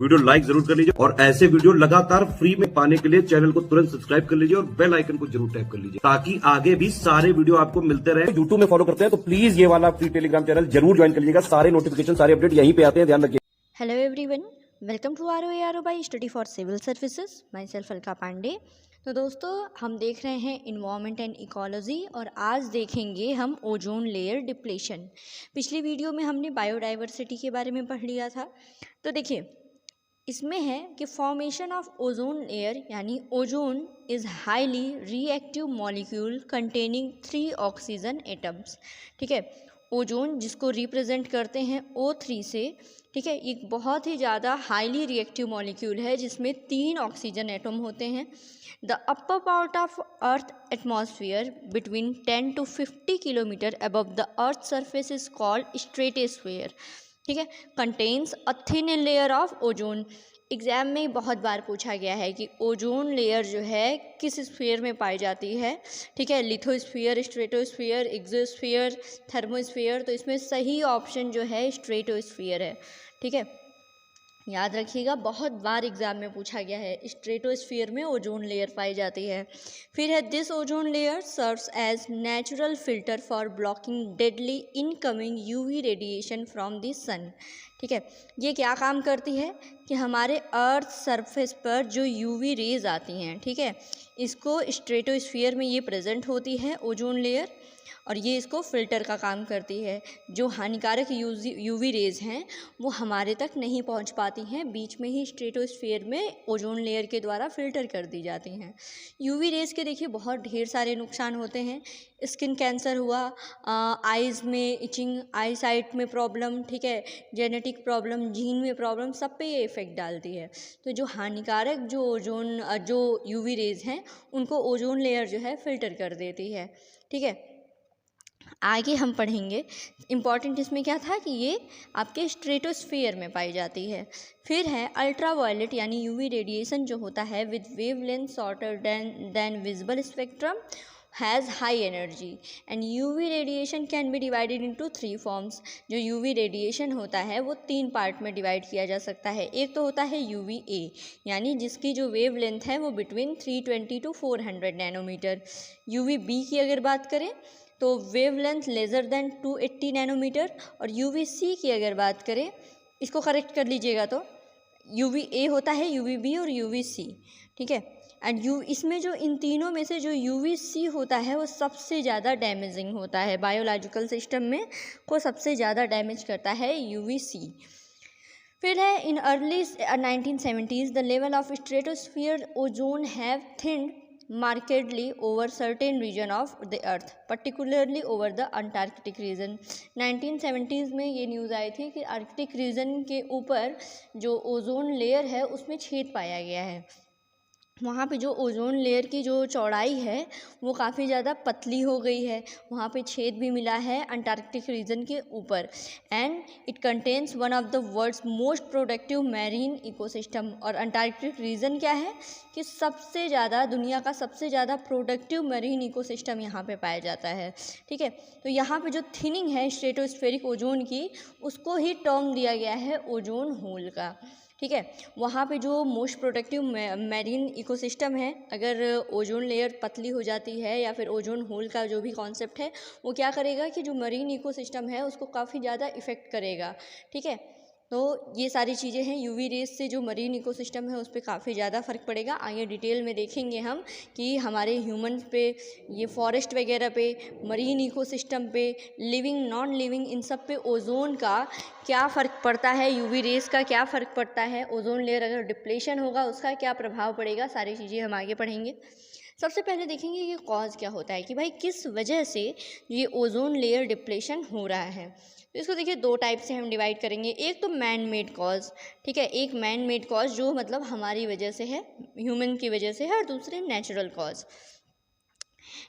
Video like जरूर कर लीजिए और ऐसे वीडियो लगातार फ्री में पाने के लिए चैनल को तुरंत सब्सक्राइब कर लीजिए और बेल आइकन को जरूर टैप कर लीजिए ताकि आगे भी सारे वीडियो आपको मिलते रहे। यूट्यूब में फॉलो करते हैं तो प्लीज ये वाला फ्री टेलीग्राम चैनल जरूर ज्वाइन कर लीजिएगा। सारे नोटिफिकेशन सारे अपडेट यहीं पे आते हैं, ध्यान रखिए। Hello everyone, welcome to ROARO by study for civil services. Myself Alka Pandey. तो दोस्तों, हम देख रहे हैं इन्वायरमेंट एंड इकोलॉजी और आज देखेंगे हम ओजोन लेयर डिप्लेशन। पिछली वीडियो में हमने बायोडाइवर्सिटी के बारे में पढ़ लिया था। तो देखिए, इसमें है कि फॉर्मेशन ऑफ ओजोन लेयर यानी ozone is highly reactive molecule containing 3 oxygen atoms. ठीक है, ओजोन जिसको रिप्रेजेंट करते हैं O3 से, ठीक है, एक बहुत ही ज़्यादा हाईली रिएक्टिव मॉलिक्यूल है जिसमें 3 ऑक्सीजन एटम होते हैं। The upper part of earth atmosphere between 10 to 50 kilometre above the earth surface is called stratosphere. ठीक है, contains a thin layer of ozone. Exam में बहुत बार पूछा गया है कि ओजोन लेयर जो है किस स्फीयर में पाई जाती है। ठीक है, लिथोस्फीयर, स्ट्रेटोस्फीयर, एक्सोस्फीयर, थर्मोस्फीयर। तो इसमें सही ऑप्शन जो है स्ट्रेटोस्फीयर है। ठीक है, याद रखिएगा, बहुत बार एग्जाम में पूछा गया है। स्ट्रेटोस्फीयर में ओजोन लेयर पाई जाती है। फिर है this ozone layer serves as natural filter for blocking deadly incoming UV radiation from the sun. ठीक है, ये क्या काम करती है कि हमारे अर्थ सरफेस पर जो UV रेज आती हैं, ठीक है, इसको स्ट्रेटोस्फीयर में ये प्रेजेंट होती है ओजोन लेयर और ये इसको फ़िल्टर का काम करती है। जो हानिकारक UV रेज़ हैं वो हमारे तक नहीं पहुंच पाती हैं, बीच में ही स्ट्रेटोस्फीयर में ओजोन लेयर के द्वारा फ़िल्टर कर दी जाती हैं। UV रेज़ के देखिए बहुत ढेर सारे नुकसान होते हैं। स्किन कैंसर हुआ, आइज़ में इचिंग, आई साइट में प्रॉब्लम, ठीक है, जेनेटिक प्रॉब्लम, जीन में प्रॉब्लम, सब पे ये इफ़ेक्ट डालती है। तो जो हानिकारक जो UV रेज़ हैं उनको ओजोन लेयर जो है फ़िल्टर कर देती है। ठीक है, आगे हम पढ़ेंगे। इम्पॉर्टेंट इसमें क्या था कि ये आपके स्ट्रेटोस्फीयर में पाई जाती है। फिर है अल्ट्रावायलेट यानी UV रेडिएशन जो होता है with wavelength shorter than visible spectrum has high energy and UV radiation can be divided into 3 forms. जो UV रेडिएशन होता है वो 3 पार्ट में डिवाइड किया जा सकता है। एक तो होता है UVA यानी जिसकी जो वेव लेंथ है वो बिटवीन 320 to 400 नैनोमीटर। UVB की अगर बात करें तो wavelength lesser than 280 nanometre. और UVC की अगर बात करें, इसको करेक्ट कर लीजिएगा, तो UVA होता है, UVB और UVC। ठीक है, एंड इसमें जो इन तीनों में से जो UVC होता है वो सबसे ज़्यादा डैमेजिंग होता है। बायोलॉजिकल सिस्टम में को सबसे ज़्यादा डैमेज करता है UVC। फिर है in early 1970s the level of stratosphere ozone have thinned markedly over certain region of the earth, particularly over the Antarctic region। 1970s में ये न्यूज़ आई थी कि आर्कटिक रीजन के ऊपर जो ओजोन लेयर है उसमें छेद पाया गया है। वहाँ पे जो ओजोन लेयर की जो चौड़ाई है वो काफ़ी ज़्यादा पतली हो गई है, वहाँ पे छेद भी मिला है अंटार्कटिक रीजन के ऊपर। And it contains one of the world's most productive marine ecosystem. और अंटार्कटिक रीजन क्या है कि सबसे ज़्यादा दुनिया का सबसे ज़्यादा प्रोडक्टिव मैरीन इकोसिस्टम यहाँ पे पाया जाता है। ठीक है, तो यहाँ पे जो थिनिंग है स्ट्रेटोस्फेरिक ओजोन की उसको ही टर्म दिया गया है ओजोन होल का। ठीक है, वहाँ पे जो मोस्ट प्रोडक्टिव मैरीन इकोसिस्टम है, अगर ओजोन लेयर पतली हो जाती है या फिर ओजोन होल का जो भी कॉन्सेप्ट है वो क्या करेगा कि जो मरीन इकोसिस्टम है उसको काफ़ी ज़्यादा इफ़ेक्ट करेगा। ठीक है, तो ये सारी चीज़ें हैं। UV रेज से जो मरीन इकोसिस्टम है उस पर काफ़ी ज़्यादा फ़र्क पड़ेगा। आगे डिटेल में देखेंगे हम कि हमारे ह्यूमन पे, ये फॉरेस्ट वगैरह पे, मरीन इकोसिस्टम पे, लिविंग नॉन लिविंग, इन सब पे ओजोन का क्या फ़र्क पड़ता है, UV रेज का क्या फ़र्क पड़ता है, ओजोन लेयर अगर डिप्लेशन होगा उसका क्या प्रभाव पड़ेगा, सारी चीज़ें हम आगे पढ़ेंगे। सबसे पहले देखेंगे ये कॉज क्या होता है कि भाई किस वजह से ये ओजोन लेयर डिप्लेशन हो रहा है। तो इसको देखिए 2 टाइप से हम डिवाइड करेंगे। एक तो मैन मेड कॉज, ठीक है, एक मैन मेड कॉज जो मतलब हमारी वजह से है, ह्यूमन की वजह से है, और दूसरे नेचुरल कॉज।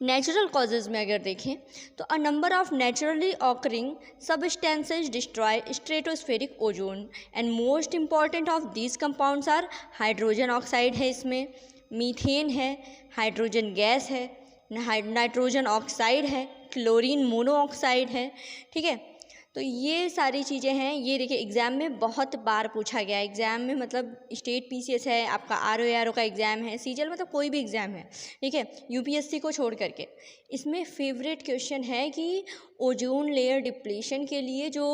नेचुरल कॉजेज़ में अगर देखें तो a number of naturally occurring substances destroy stratospheric ozone and most important of these compounds are hydrogen oxide है, इसमें मीथेन है, हाइड्रोजन गैस है, नाइट्रोजन ऑक्साइड है, क्लोरीन मोनोऑक्साइड है। ठीक है, तो ये सारी चीज़ें हैं। ये देखिए एग्ज़ाम में बहुत बार पूछा गया है। एग्ज़ाम में मतलब स्टेट पीसीएस है, आपका आरओ का एग्ज़ाम है, सीजीएल मतलब कोई भी एग्ज़ाम है, ठीक है, यूपीएससी को छोड़ करके इसमें फेवरेट क्वेश्चन है कि ओजोन लेयर डिप्लीशन के लिए जो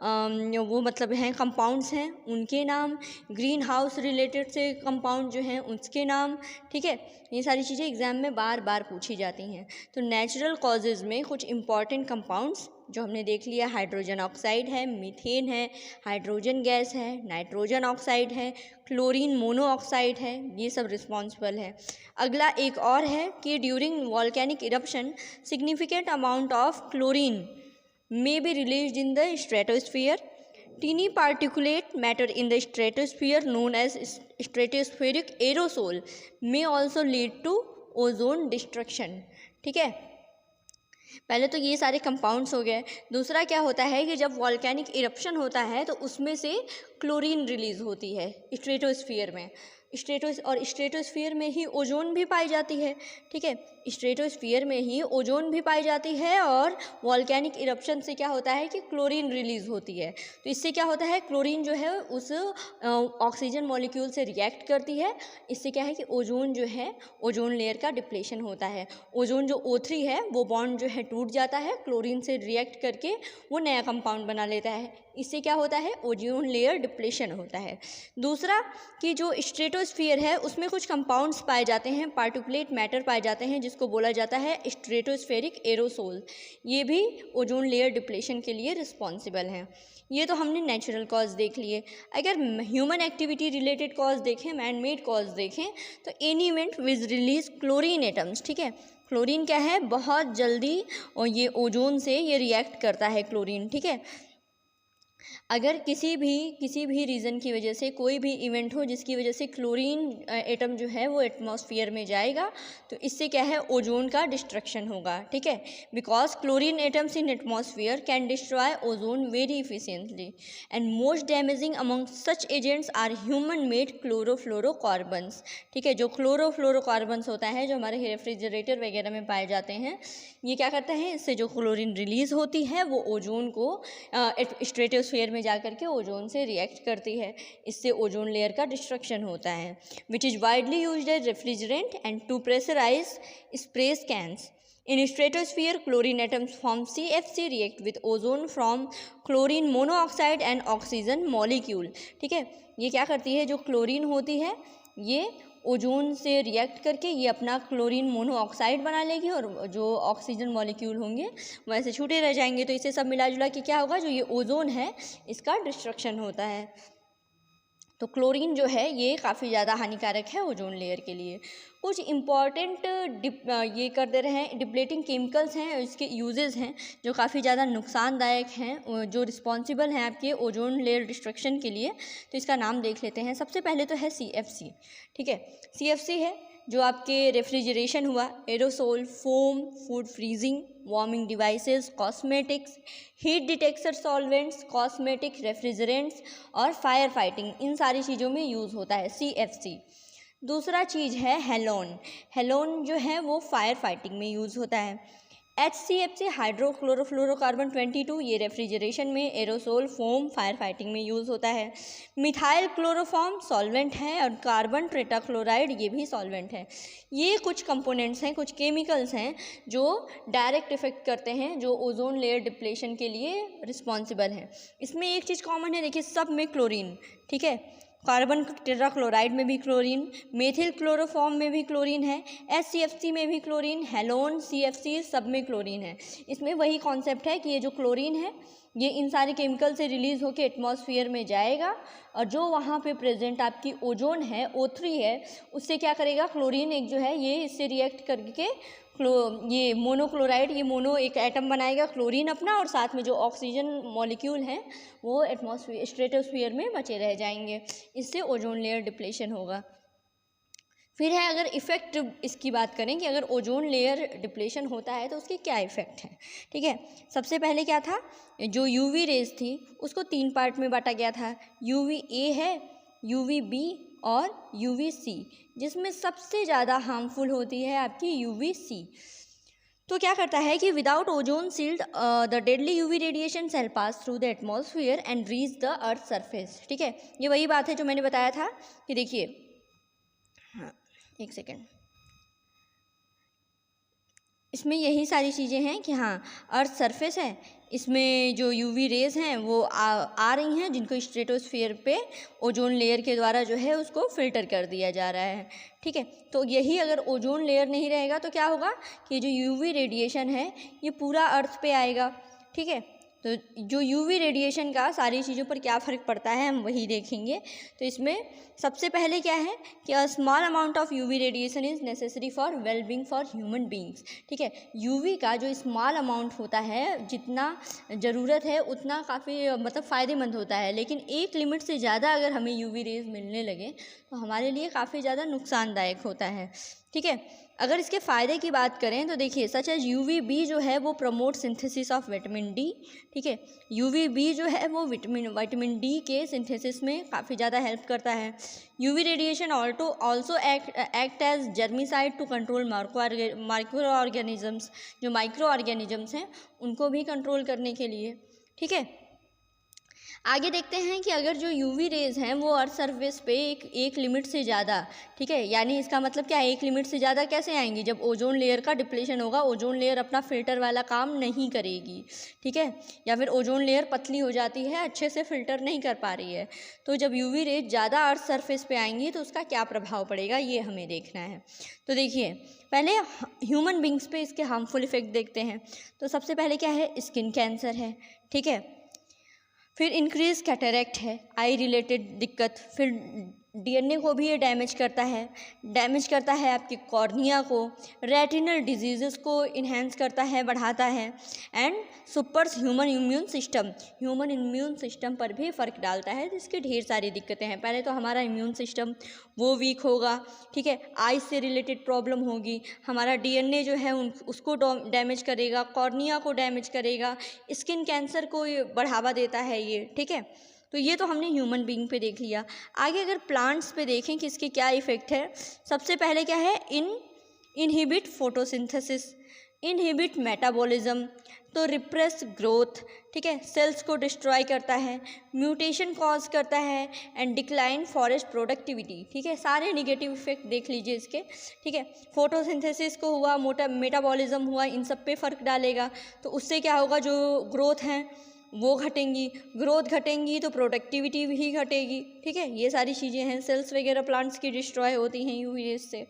वो मतलब हैं कंपाउंड्स हैं उनके नाम, ग्रीन हाउस रिलेटेड से कंपाउंड जो हैं उसके नाम, ठीक है। ये सारी चीज़ें एग्ज़ाम में बार बार पूछी जाती हैं। तो नेचुरल कॉजेज़ में कुछ इंपॉर्टेंट कंपाउंड्स जो हमने देख लिया, हाइड्रोजन ऑक्साइड है, मीथेन है, हाइड्रोजन गैस है, नाइट्रोजन ऑक्साइड है, क्लोरीन मोनोऑक्साइड है, ये सब रिस्पॉन्सिबल है। अगला एक और है कि during volcanic eruption significant amount of chlorine may be released in the stratosphere. Teeny particulate matter in the stratosphere known as stratospheric aerosol may also lead to ozone destruction. ठीक है, पहले तो ये सारे कंपाउंड्स हो गए। दूसरा क्या होता है कि जब वॉल्केनिक इरप्शन होता है तो उसमें से क्लोरीन रिलीज़ होती है स्ट्रेटोस्फीयर में। स्ट्रेटोस्फीयर में ही ओजोन भी पाई जाती है, ठीक है, स्ट्रेटोस्फीयर में ही ओजोन भी पाई जाती है और वॉल्केनिक इरप्शन से क्या होता है कि क्लोरीन रिलीज़ होती है। तो इससे क्या होता है, क्लोरीन जो है उस ऑक्सीजन मॉलिक्यूल से रिएक्ट करती है। इससे क्या है कि ओजोन जो है, ओजोन लेयर का डिप्लेशन होता है। ओजोन जो O3 है वो बॉन्ड जो है टूट जाता है, क्लोरीन से रिएक्ट करके वो नया कंपाउंड बना लेता है। इससे क्या होता है, ओजोन लेयर डिप्लेशन होता है। दूसरा कि जो स्ट्रेटोस्फीयर है उसमें कुछ कंपाउंड्स पाए जाते हैं, पार्टिकुलेट मैटर पाए जाते हैं जिसको बोला जाता है स्ट्रेटोस्फेरिक एरोसोल। ये भी ओजोन लेयर डिप्लेशन के लिए रिस्पॉन्सिबल हैं। ये तो हमने नेचुरल कॉज देख लिए। अगर ह्यूमन एक्टिविटी रिलेटेड कॉज देखें, मैन मेड कॉज देखें, तो any event which release chlorine atoms, ठीक है, क्लोरीन क्या है, बहुत जल्दी और ये ओजोन से ये रिएक्ट करता है क्लोरीन, ठीक है। अगर किसी भी रीज़न की वजह से कोई भी इवेंट हो जिसकी वजह से क्लोरीन एटम जो है वो एटमॉस्फेयर में जाएगा तो इससे क्या है, ओजोन का डिस्ट्रक्शन होगा, ठीक है, because chlorine atoms in atmosphere can destroy ozone very efficiently and most damaging among such agents are human made chlorofluorocarbons, ठीक है। जो क्लोरोफ्लोरोकार्बन्स होता है जो हमारे रेफ्रिजरेटर वगैरह में पाए जाते हैं, ये क्या करते हैं, इससे जो क्लोरीन रिलीज़ होती है वो ओजोन को स्ट्रेटोस्फीयर में जाकर के ओजोन से रिएक्ट करती है। इससे ओजोन लेयर का डिस्ट्रक्शन होता है, which is widely used as refrigerant and to pressurise spray cans. In stratosphere, chlorine atoms form CFC react with ozone from chlorine monoxide and oxygen molecule, ठीक है। ये क्या करती है, जो क्लोरीन होती है ये ओजोन से रिएक्ट करके ये अपना क्लोरीन मोनोऑक्साइड बना लेगी और जो ऑक्सीजन मॉलिक्यूल होंगे वैसे छूटे रह जाएंगे। तो इसे सब मिला जुला के क्या होगा, जो ये ओजोन है इसका डिस्ट्रक्शन होता है। तो क्लोरीन जो है ये काफ़ी ज़्यादा हानिकारक है ओजोन लेयर के लिए। कुछ इम्पॉर्टेंट ये कर दे रहे हैं, डिप्लेटिंग केमिकल्स हैं, इसके यूजेस हैं जो काफ़ी ज़्यादा नुकसानदायक हैं, जो रिस्पॉन्सिबल हैं आपके ओजोन लेयर डिस्ट्रक्शन के लिए। तो इसका नाम देख लेते हैं। सबसे पहले तो है CFC, ठीक है। CFC है जो आपके रेफ्रिजरेशन हुआ, aerosol, foam, food freezing, warming devices, cosmetics, heat detector solvents, cosmetic, refrigerants और फायर फाइटिंग, इन सारी चीज़ों में यूज़ होता है CFC। दूसरा चीज़ है हेलोन। हेलोन जो है वो फायर फाइटिंग में यूज़ होता है। HCFC हाइड्रोक्लोरोफ्लोरोकार्बन 22 ये रेफ्रिजरेशन में, एरोसोल, फोम, फायर फाइटिंग में यूज़ होता है। मिथाइल क्लोरोफॉर्म सॉल्वेंट है और कार्बन टेट्राक्लोराइड ये भी सॉल्वेंट है। ये कुछ कंपोनेंट्स हैं, कुछ केमिकल्स हैं जो डायरेक्ट इफेक्ट करते हैं, जो ओजोन लेयर डिप्लेशन के लिए रिस्पॉन्सिबल हैं। इसमें एक चीज़ कॉमन है, देखिए सब में क्लोरीन, ठीक है, कार्बन टेट्राक्लोराइड में भी क्लोरीन, मेथिल क्लोरोफॉर्म में भी क्लोरीन है, HCFC में भी क्लोरीन, हेलोन, CFC सब में क्लोरीन है। इसमें वही कॉन्सेप्ट है कि ये जो क्लोरीन है ये इन सारे केमिकल से रिलीज़ होकर एटमॉस्फेयर में जाएगा और जो वहाँ पे प्रेजेंट आपकी ओजोन है O3 है उससे क्या करेगा, क्लोरीन एक जो है ये इससे रिएक्ट करके ये मोनोक्लोराइड, ये मोनो एक एटम बनाएगा क्लोरीन अपना, और साथ में जो ऑक्सीजन मॉलिक्यूल हैं वो एटमॉस्फेयर स्ट्रेटोस्फीयर में बचे रह जाएंगे। इससे ओजोन लेयर डिप्लेशन होगा। फिर है अगर इफ़ेक्ट इसकी बात करें कि अगर ओजोन लेयर डिप्लेशन होता है तो उसके क्या इफ़ेक्ट हैं, ठीक है। सबसे पहले क्या था, जो UV रेज थी उसको 3 पार्ट में बांटा गया था। UVA है, UVB और UVC, जिसमें सबसे ज़्यादा हार्मफुल होती है आपकी UVC। तो क्या करता है कि without ozone shield the deadly UV radiation shall pass through the atmosphere and reach the earth surface. ठीक है, ये वही बात है जो मैंने बताया था कि देखिए, हाँ एक सेकेंड, इसमें यही सारी चीज़ें हैं कि हाँ अर्थ सरफेस है, इसमें जो यूवी रेज़ हैं वो आ रही हैं, जिनको स्ट्रेटोस्फीयर पे ओजोन लेयर के द्वारा जो है उसको फिल्टर कर दिया जा रहा है। ठीक है, तो यही अगर ओजोन लेयर नहीं रहेगा तो क्या होगा कि जो यूवी रेडिएशन है ये पूरा अर्थ पे आएगा। ठीक है, तो जो यूवी रेडिएशन का सारी चीज़ों पर क्या फ़र्क पड़ता है हम वही देखेंगे। तो इसमें सबसे पहले क्या है कि a small amount of UV radiation is necessary for well being for human beings. ठीक है, यूवी का जो स्मॉल अमाउंट होता है, जितना ज़रूरत है उतना काफ़ी मतलब फ़ायदेमंद होता है, लेकिन एक लिमिट से ज़्यादा अगर हमें यूवी रेज़ मिलने लगे तो हमारे लिए काफ़ी ज़्यादा नुकसानदायक होता है। ठीक है, अगर इसके फ़ायदे की बात करें तो देखिए, सच एज यूवीबी जो है वो promote synthesis of vitamin D. ठीक है, यूवीबी जो है वो विटामिन डी के सिंथेसिस में काफ़ी ज़्यादा हेल्प करता है। UV radiation also act as germicide to control micro organisms, जो माइक्रो ऑर्गेनिजम्स हैं उनको भी कंट्रोल करने के लिए। ठीक है, आगे देखते हैं कि अगर जो यूवी रेज़ हैं वो अर्थ सरफेस पे एक लिमिट से ज़्यादा, ठीक है, यानी इसका मतलब क्या है, एक लिमिट से ज़्यादा कैसे आएंगी, जब ओजोन लेयर का डिप्लेशन होगा, ओजोन लेयर अपना फिल्टर वाला काम नहीं करेगी। ठीक है, या फिर ओजोन लेयर पतली हो जाती है, अच्छे से फिल्टर नहीं कर पा रही है, तो जब यूवी रेज ज़्यादा अर्थ सरफेस पे आएंगी तो उसका क्या प्रभाव पड़ेगा ये हमें देखना है। तो देखिए, पहले ह्यूमन बींग्स पे इसके हार्मफुल इफ़ेक्ट देखते हैं। तो सबसे पहले क्या है, स्किन कैंसर है। ठीक है, फिर इंक्रीज कैटरेक्ट है, आई रिलेटेड दिक्कत, फिर डीएनए को भी ये डैमेज करता है आपकी कॉर्निया को, रेटिनल डिजीज़ को इन्हेंस करता है, बढ़ाता है, and supers human immune system पर भी फ़र्क डालता है, जिसकी ढेर सारी दिक्कतें हैं। पहले तो हमारा इम्यून सिस्टम वो वीक होगा। ठीक है, आई से रिलेटेड प्रॉब्लम होगी, हमारा डीएनए जो है उसको डैमेज करेगा, कॉर्निया को डैमेज करेगा, स्किन कैंसर को बढ़ावा देता है ये। ठीक है, तो ये तो हमने ह्यूमन बीइंग पे देख लिया। आगे अगर प्लांट्स पे देखें कि इसके क्या इफ़ेक्ट है, सबसे पहले क्या है, इनहिबिट फोटोसिंथेसिस, इनहिबिट मेटाबॉलिज्म, तो रिप्रेस ग्रोथ। ठीक है, सेल्स को डिस्ट्रॉय करता है, म्यूटेशन कॉज करता है, एंड डिक्लाइन फॉरेस्ट प्रोडक्टिविटी। ठीक है, सारे निगेटिव इफेक्ट देख लीजिए इसके। ठीक है, फोटोसिंथेसिस को हुआ, मेटाबॉलिज्म हुआ, इन सब पे फ़र्क डालेगा, तो उससे क्या होगा, जो ग्रोथ हैं वो घटेंगी, ग्रोथ घटेंगी तो प्रोडक्टिविटी भी घटेगी। ठीक है, ये सारी चीज़ें हैं, सेल्स वगैरह प्लांट्स की डिस्ट्रॉय होती हैं यूवी रेज से।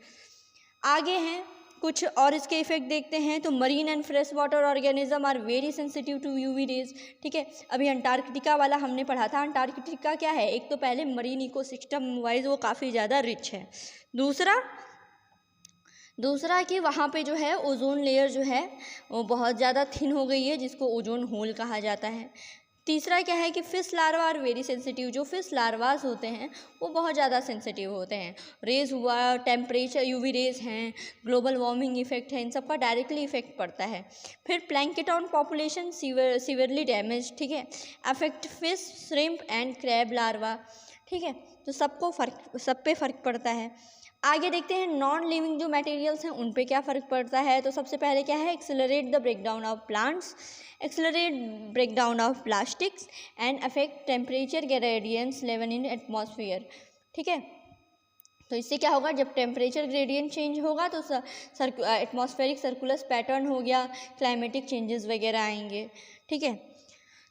आगे हैं कुछ और इसके इफेक्ट देखते हैं। तो marine and fresh water organism are very sensitive to UV rays. ठीक है, अभी अंटार्कटिका वाला हमने पढ़ा था। अंटार्कटिका क्या है, एक तो पहले मरीन इकोसिस्टम वाइज वो काफ़ी ज़्यादा रिच है, दूसरा कि वहाँ पे जो है ओजोन लेयर जो है वो बहुत ज़्यादा थिन हो गई है, जिसको ओजोन होल कहा जाता है। तीसरा क्या है कि fish larva are very sensitive, जो फिश लार्वास होते हैं वो बहुत ज़्यादा सेंसिटिव होते हैं। रेज हुआ, टेम्परेचर, यूवी रेज हैं, ग्लोबल वार्मिंग इफेक्ट है, इन सब का डायरेक्टली इफेक्ट पड़ता है। फिर प्लैंकेटॉन पॉपुलेशन सीवियरली डैमेज। ठीक है, affect fish, shrimp and crab larva. ठीक है, तो सब पे फ़र्क पड़ता है। आगे देखते हैं नॉन लिविंग जो मटेरियल्स हैं उन पे क्या फ़र्क पड़ता है। तो सबसे पहले क्या है, accelerate the breakdown of plants, accelerate breakdown of plastics, and affect temperature gradients level in atmosphere. ठीक है, तो इससे क्या होगा, जब टेम्परेचर ग्रेडियंट चेंज होगा तो एटमॉस्फेरिक सर्कुलस पैटर्न हो गया, क्लाइमेटिक चेंजेस वगैरह आएंगे। ठीक है,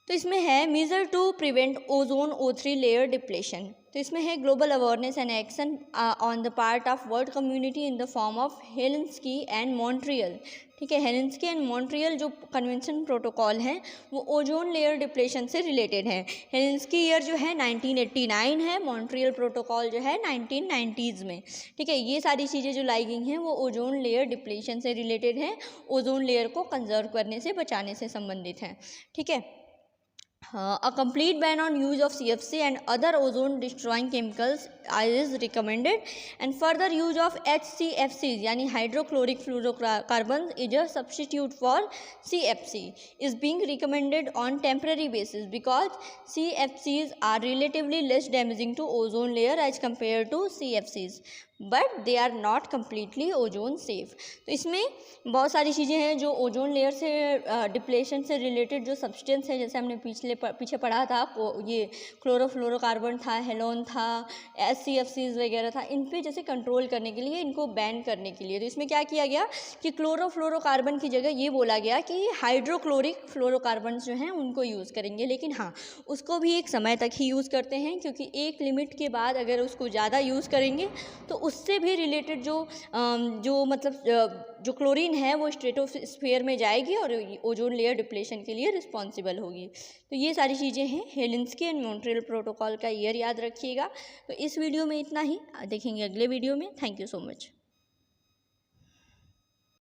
तो इसमें है measure to prevent ozone O3 layer depletion. तो इसमें है global awareness and action on the part of world community in the form of Helsinki and Montreal. ठीक है, हेलेंस्की एंड मॉन्ट्रियल जो कन्वेंशन प्रोटोकॉल हैं वो ओजोन लेयर डिप्लेशन से related है। हेलेंस्की ईयर जो है 1989 है, मॉन्ट्रियल प्रोटोकॉल जो है 1990s में। ठीक है, ये सारी चीज़ें जो लाई गई हैं वो ओजोन लेयर डिप्लेशन से रिलेटेड हैं, ओजोन लेयर को कंजर्व करने से, बचाने से संबंधित हैं। ठीक है, a complete ban on use of CFC and other ozone destroying chemicals is recommended, and further use of HCFCs यानी hydrochloric fluorocarbons is a substitute for CFC is being recommended on temporary basis because CFCs are relatively less damaging to ozone layer as compared to CFCs. But they are not completely ozone safe. तो इसमें बहुत सारी चीज़ें हैं जो ozone layer से depletion से related जो सब्सटेंस है, जैसे हमने पीछे पढ़ा था, ये क्लोरोफ्लोरोकार्बन था, हेलोन था, SCFCs वगैरह था, इन पे जैसे कंट्रोल करने के लिए, इनको बैन करने के लिए, तो इसमें क्या किया गया कि क्लोरोफ्लोरोकार्बन की जगह ये बोला गया कि हाइड्रोक्लोरिक फ्लोरोकार्बन जो हैं उनको यूज़ करेंगे। लेकिन हाँ, उसको भी एक समय तक ही यूज़ करते हैं, क्योंकि एक लिमिट के बाद अगर उसको ज़्यादा यूज़ करेंगे तो उससे भी रिलेटेड जो क्लोरीन है वो स्ट्रेटोस्फीयर में जाएगी और ओजोन लेयर डिप्लेशन के लिए रिस्पॉन्सिबल होगी। तो ये सारी चीज़ें हैं हेलिंस्की एंड मॉन्ट्रियल प्रोटोकॉल का ईयर याद रखिएगा। तो इस वीडियो में इतना ही, देखेंगे अगले वीडियो में। Thank you so much.